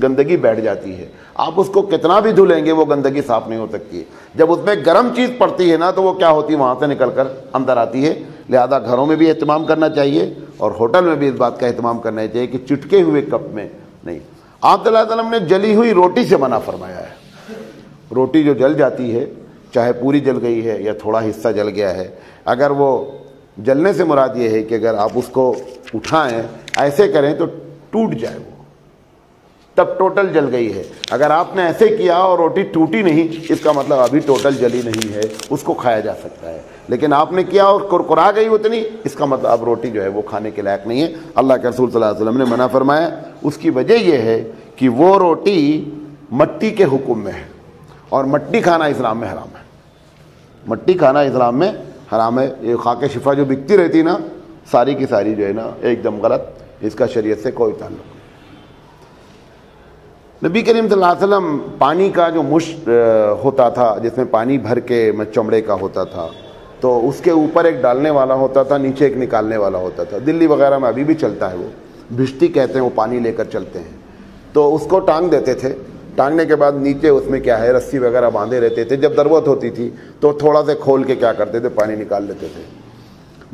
گندگی بیٹھ جاتی ہے، آپ اس کو کتنا بھی دھلیں گے وہ گندگی صاف نہیں ہو سکتی ہے، جب اس میں گرم چیز پڑتی ہے نا تو وہ کیا ہوتی ہے، وہاں سے نکل کر اندر آتی ہے۔ لہذا گھروں میں بھی اہتمام کرنا چاہیے اور ہوٹل میں بھی اس بات کا اہتمام کرنا چاہیے کہ چٹکے ہوئے کپ میں نہیں۔ آپ صلی اللہ علیہ وسلم نے جلی ہوئی روٹی سے منع فرمایا ہے، روٹی جو جل جاتی ہے، چاہے پوری جل گئی ہے یا تھوڑا حصہ جل گیا ہے، اگر وہ جلنے سے مراد یہ ہے کہ اگر آپ اس کو اٹھائیں ایسے کریں تو ٹوٹ جائے وہ، تب ٹوٹل جل گئی ہے۔ اگر آپ نے ایسے کیا اور روٹی ٹوٹی نہیں، اس کا مطلب ابھی ٹوٹل جلی نہیں ہے، اس کو کھایا جا سکتا ہے، لیکن آپ نے کیا اور کرکرا گئی اتنی، اس کا مطلب اب روٹی جو ہے وہ کھانے کے لائق نہیں ہے۔ اللہ کے رسول صلی اللہ علیہ وسلم نے منع فرمایا، اس کی وجہ یہ ہے کہ وہ روٹی مٹی کے حکم میں ہے، اور مٹی کھانا اسلام میں حرام ہے، مٹی کھانا اسلام میں حرام ہے۔ یہ خاک شفا جو بکتی رہتی نا ساری کی ساری جو ہے نا ایک دم غلط، اس کا شریعت سے کوئی تعلق نہیں۔ نبی کریم صلی اللہ علیہ وسلم پانی کا جو مشت ہوتا تھا جس میں پانی بھر کے چمڑے کا ہوتا تھا، تو اس کے اوپر ایک ڈالنے والا ہوتا تھا، نیچے ایک نکالنے والا ہوتا تھا۔ دلی وغیرہ میں ابھی بھی چلتا ہے، وہ بھشتی کہتے ہیں، وہ پانی لے کر چلتے ہیں، تو اس کو ٹانگ دیتے تھے، ٹانگنے کے بعد نیچے اس میں کیا ہے رسی وغیرہ باندھے رہتے تھے، جب ضرورت ہوتی تھی تو تھوڑا سا کھول کے کیا کرتے تھے، پانی نکال لیتے تھے۔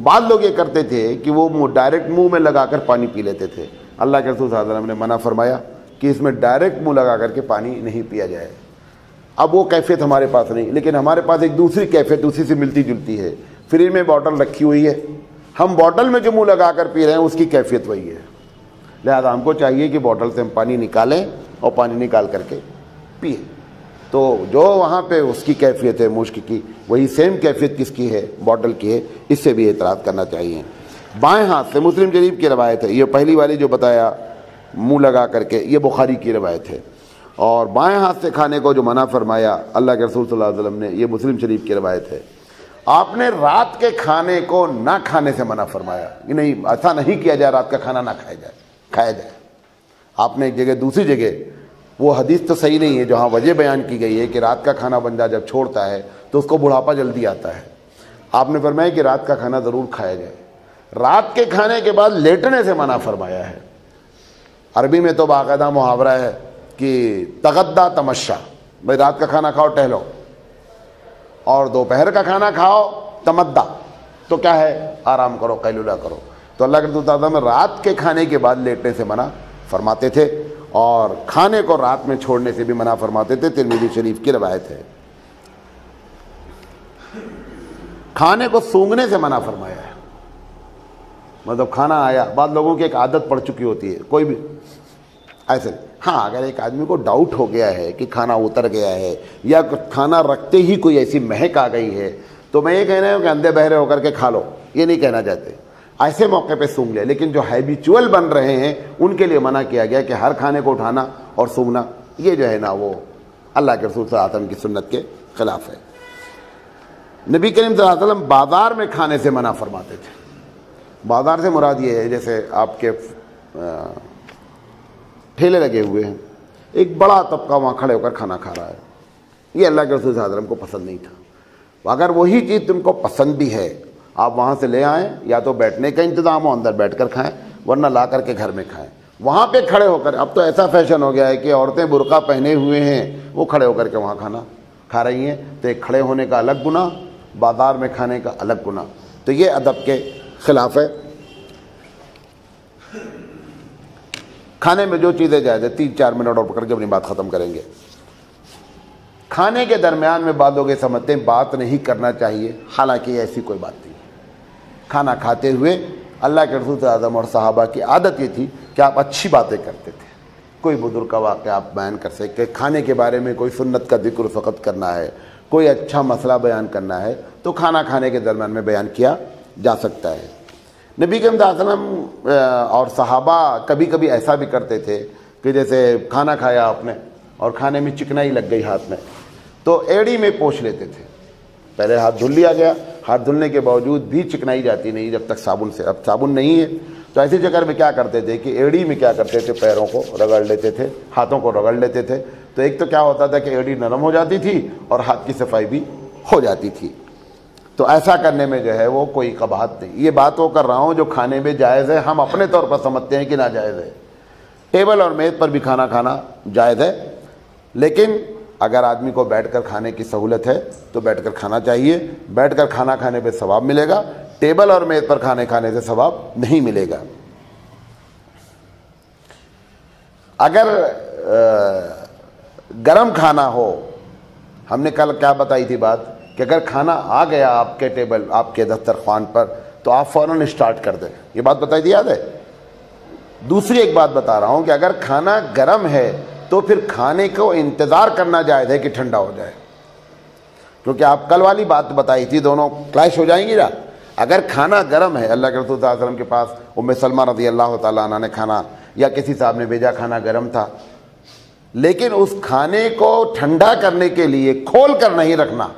بعض لوگ یہ کرتے تھے کہ وہ ڈائریکٹ منہ میں لگا کر پانی پی لیتے تھے۔ اللہ کے رسول صلی اللہ علیہ وسلم نے منع فرمایا کہ اس میں ڈائریکٹ منہ لگا کر کے پانی نہیں پیا جائے۔ اب وہ کیفیت ہمارے پاس نہیں، لیکن ہمارے پاس ایک دوسری کیفیت اسی سے ملتی جلتی ہے، فریج میں بوٹل رکھی ہوئی ہے، ہم بوٹل میں جو منہ لگا کر پی رہے ہیں اس کی کیفیت وہی ہے۔ لہذا ہم کو چاہیے کہ بوٹل سے ہم پانی نکالیں اور پانی نکال کر کے پیے، تو جو وہاں پہ اس کی کیفیت ہے مشک کی، وہی سیم کیفیت کس کی ہے، بوٹل کی ہے، اس سے بھی اعتراض کرنا چاہیے۔ بائیں ہاتھ سے، مسلم شریف کی روایت ہے، یہ پہلی والی جو بتایا منہ لگا کر کے، یہ بخاری کی روایت ہے، اور بائیں ہاتھ سے کھانے کو جو منع فرمایا اللہ کے رسول صلی اللہ علیہ وسلم نے، یہ مسلم شریف کی روایت ہے۔ آپ نے رات کے کھانے کو نہ کھانے سے منع فرمایا کہ نہیں، ایسا نہیں کیا جائے رات کا کھانا نہ کھایا جائے، کھایا جائے۔ آپ نے ایک جگہ دوسری جگہ، وہ حدیث تو صحیح نہیں ہے، جہاں وجہ بیان کی گئی ہے کہ رات کا کھانا بندہ جب چھوڑتا ہے تو اس کو بڑھاپا جلدی آتا ہے، آپ نے فرمایا کہ رات کا کھانا ضرور کھایا جائے۔ رات کے کھانے کے بعد لیٹنے سے منع فرمایا ہے۔ عربی میں تو باقاعدہ محاورہ ہے کہ تغدا تمشا، بھائی رات کا کھانا کھاؤ ٹہلو، اور دوپہر کا کھانا کھاؤ تمدا، تو کیا ہے آرام کرو، قیلولہ کرو۔ تو اللہ کے رسول صلی اللہ علیہ وسلم رات کے کھانے کے بعد لیٹنے سے منع فرماتے تھے۔ اور کھانے کو رات میں چھوڑنے سے بھی منع فرماتے تھے، ترمذی شریف کی روایت ہے۔ کھانے کو سونگھنے سے منع فرمایا ہے، مطلب کھانا آیا، بعض لوگوں کی ایک عادت پڑ چکی ہوتی ہے، کوئی بھی ایسے، ہاں اگر ایک آدمی کو ڈاؤٹ ہو گیا ہے کہ کھانا اتر گیا ہے یا کھانا رکھتے ہی کوئی ایسی مہک آ گئی ہے، تو میں یہ کہنا ہوں کہ اندھے بہرے ہو کر کے کھا لو، یہ نہیں کہنا چاہتے، ایسے موقع پہ سونگھ لے۔ لیکن جو ہیبیچول بن رہے ہیں ان کے لیے منع کیا گیا کہ ہر کھانے کو اٹھانا اور سونگھنا، یہ جو ہے نا وہ اللہ کے رسول صلی اللہ علیہ وسلم کی سنت کے خلاف ہے۔ نبی کریم صلی اللہ علیہ وسلم بازار میں کھانے سے منع فرماتے تھے۔ بازار سے مراد یہ ہے جیسے آپ کے ٹھیلے لگے ہوئے ہیں، ایک بڑا طبقہ وہاں کھڑے ہو کر کھانا کھا رہا ہے، یہ اللہ کے رسول صلی اللہ علیہ وسلم کو پسند نہیں تھا۔ اگر وہی چیز تم کو پسند بھی ہے، آپ وہاں سے لے آئیں، یا تو بیٹھنے کا انتظام ہو اندر بیٹھ کر کھائیں، ورنہ لا کر کے گھر میں کھائیں۔ وہاں پہ کھڑے ہو کر، اب تو ایسا فیشن ہو گیا ہے کہ عورتیں برقع پہنے ہوئے ہیں، وہ کھڑے ہو کر کے وہاں کھانا کھا رہی ہیں، تو ایک کھڑے ہونے کا الگ گناہ، بازار میں کھانے کا الگ گناہ، تو یہ ادب کے خلاف ہے۔ کھانے میں جو چیزیں جائز ہے، 3-4 منٹ اور پکڑ کے اپنی بات ختم کریں گے۔ کھانے کے درمیان میں بعض لوگ سمجھتے ہیں بات نہیں کرنا چاہیے، حالانکہ ایسی کوئی بات نہیں۔ کھانا کھاتے ہوئے اللہ کے رسول صلی اللہ علیہ وسلم اور صحابہ کی عادت یہ تھی کہ آپ اچھی باتیں کرتے تھے، کوئی بزرگ کا واقعہ آپ بیان کر سکتے، کھانے کے بارے میں کوئی سنت کا ذکر فقط کرنا ہے، کوئی اچھا مسئلہ بیان کرنا ہے تو کھانا کھانے کے درمیان میں بیان کیا جا سکتا ہے۔ نبی کریم صلی اللہ علیہ وسلم اور صحابہ کبھی کبھی ایسا بھی کرتے تھے کہ جیسے کھانا کھایا آپ نے اور کھانے میں چکنائی لگ گئی ہاتھ میں، تو ایڑی میں پوچھ لیتے تھے، پہلے ہاتھ دھل لیا گیا، ہاتھ دھلنے کے باوجود بھی چکنائی جاتی نہیں جب تک صابن سے، اب صابن نہیں ہے تو ایسی جگہ میں کیا کرتے تھے کہ ایڑی میں کیا کرتے تھے، پیروں کو رگڑ لیتے تھے، ہاتھوں کو رگڑ لیتے تھے، تو ایک تو کیا ہوتا تھا کہ ایڑی نرم ہو جاتی تھی اور ہاتھ کی صفائی بھی ہو جاتی تھی۔ تو ایسا کرنے میں جو ہے وہ کوئی قباحت نہیں۔ یہ بات وہ کر رہا ہوں جو کھانے میں جائز ہے، ہم اپنے طور پر سمجھتے ہیں کہ ناجائز ہے۔ ٹیبل اور میز پر بھی کھانا کھانا جائز ہے، لیکن اگر آدمی کو بیٹھ کر کھانے کی سہولت ہے تو بیٹھ کر کھانا چاہیے، بیٹھ کر کھانا کھانے پہ ثواب ملے گا، ٹیبل اور میز پر کھانے کھانے سے ثواب نہیں ملے گا۔ اگر گرم کھانا ہو، ہم نے کل کیا بتائی تھی بات کہ اگر کھانا آ گیا آپ کے ٹیبل، آپ کے دسترخوان پر، تو آپ فوراً اسٹارٹ کر دیں، یہ بات بتائی تھی، یاد ہے؟ دوسری ایک بات بتا رہا ہوں کہ اگر کھانا گرم ہے تو پھر کھانے کو انتظار کرنا جائز ہے کہ ٹھنڈا ہو جائے، کیونکہ آپ کل والی بات بتائی تھی، دونوں کلیش ہو جائیں گی نا۔ اگر کھانا گرم ہے، اللہ کے رسول صلی اللہ علیہ وسلم کے پاس ام سلمہ رضی اللہ تعالیٰ عنہ نے کھانا یا کسی صاحب نے بھیجا، کھانا گرم تھا، لیکن اس کھانے کو ٹھنڈا کرنے کے لیے کھول کر نہیں رکھنا،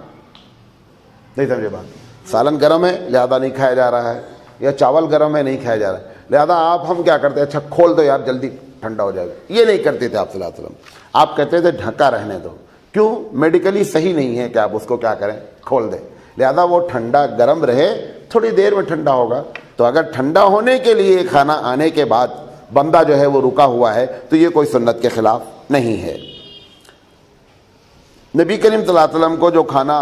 نہیں سمجھے بات، سالن گرم ہے لہذا نہیں کھایا جا رہا ہے، یا چاول گرم ہے نہیں کھایا جا رہا ہے، لہذا آپ ہم کیا کرتے ہیں، اچھا کھول دو یار جلدی ٹھنڈا ہو جائے گا، یہ نہیں کرتے تھے آپ صلی اللہ علیہ وسلم۔ آپ کہتے تھے ڈھکا رہنے دو، کیوں؟ میڈیکلی صحیح نہیں ہے کہ آپ اس کو کیا کریں، کھول دیں، لہذا وہ ٹھنڈا گرم رہے، تھوڑی دیر میں ٹھنڈا ہوگا۔ تو اگر ٹھنڈا ہونے کے لیے کھانا آنے کے بعد بندہ جو ہے وہ رکا ہوا ہے تو یہ کوئی سنت کے خلاف نہیں ہے۔ نبی کریم صلی اللہ علیہ وسلم کو جو کھانا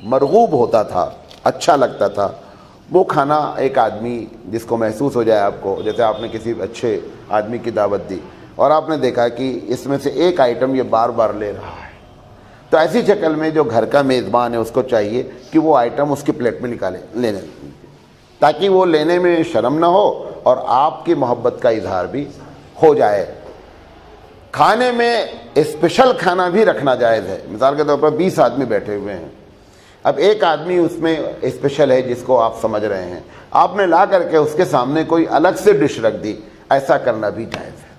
مرغوب ہوتا تھا، اچھا لگتا تھا، وہ کھانا ایک آدمی جس کو محسوس ہو جائے آپ کو، جیسے آپ نے کسی اچھے آدمی کی دعوت دی اور آپ نے دیکھا کہ اس میں سے ایک آئٹم یہ بار بار لے رہا ہے، تو ایسی شکل میں جو گھر کا میزبان ہے اس کو چاہیے کہ وہ آئٹم اس کی پلیٹ میں نکالے لینے، تاکہ وہ لینے میں شرم نہ ہو اور آپ کی محبت کا اظہار بھی ہو جائے۔ کھانے میں اسپیشل کھانا بھی رکھنا جائز ہے۔ مثال کے طور پر 20 آدمی بیٹھے ہوئے ہیں، اب ایک آدمی اس میں اسپیشل ہے جس کو آپ سمجھ رہے ہیں، آپ نے لا کر کے اس کے سامنے کوئی الگ سے ڈش رکھ دی، ایسا کرنا بھی جائز ہے۔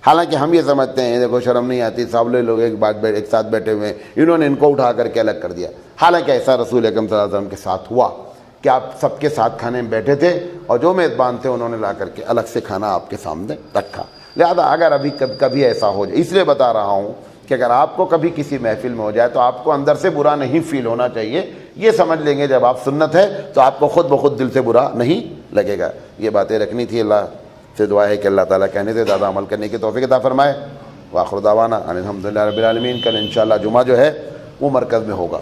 حالانکہ ہم یہ سمجھتے ہیں دیکھو شرم نہیں آتی، سب لوگ ایک ساتھ بیٹھے ہوئے ہیں، انہوں نے ان کو اٹھا کر کے الگ کر دیا، حالانکہ ایسا رسول اکرم صلی اللہ علیہ وسلم کے ساتھ ہوا کہ آپ سب کے ساتھ کھانے میں بیٹھے تھے اور جو میزبان تھے انہوں نے لا کر کے الگ سے کھانا آپ کے سامنے رکھا۔ لہذا اگر ابھی کبھی ایسا ہو جائے، اس لیے بتا رہا ہوں کہ اگر آپ کو کبھی کسی محفل میں ہو جائے تو آپ کو اندر سے برا نہیں فیل ہونا چاہیے، یہ سمجھ لیں گے جب آپ سنت ہے تو آپ کو خود بخود دل سے برا نہیں لگے گا۔ یہ باتیں رکھنی تھی، اللہ سے دعا ہے کہ اللہ تعالیٰ کہنے سے زیادہ عمل کرنے کی توفیق عطا فرمائے۔ وآخر دعوانا ان الحمدللہ رب العالمین۔ کل انشاءاللہ جمعہ جو ہے وہ مرکز میں ہوگا۔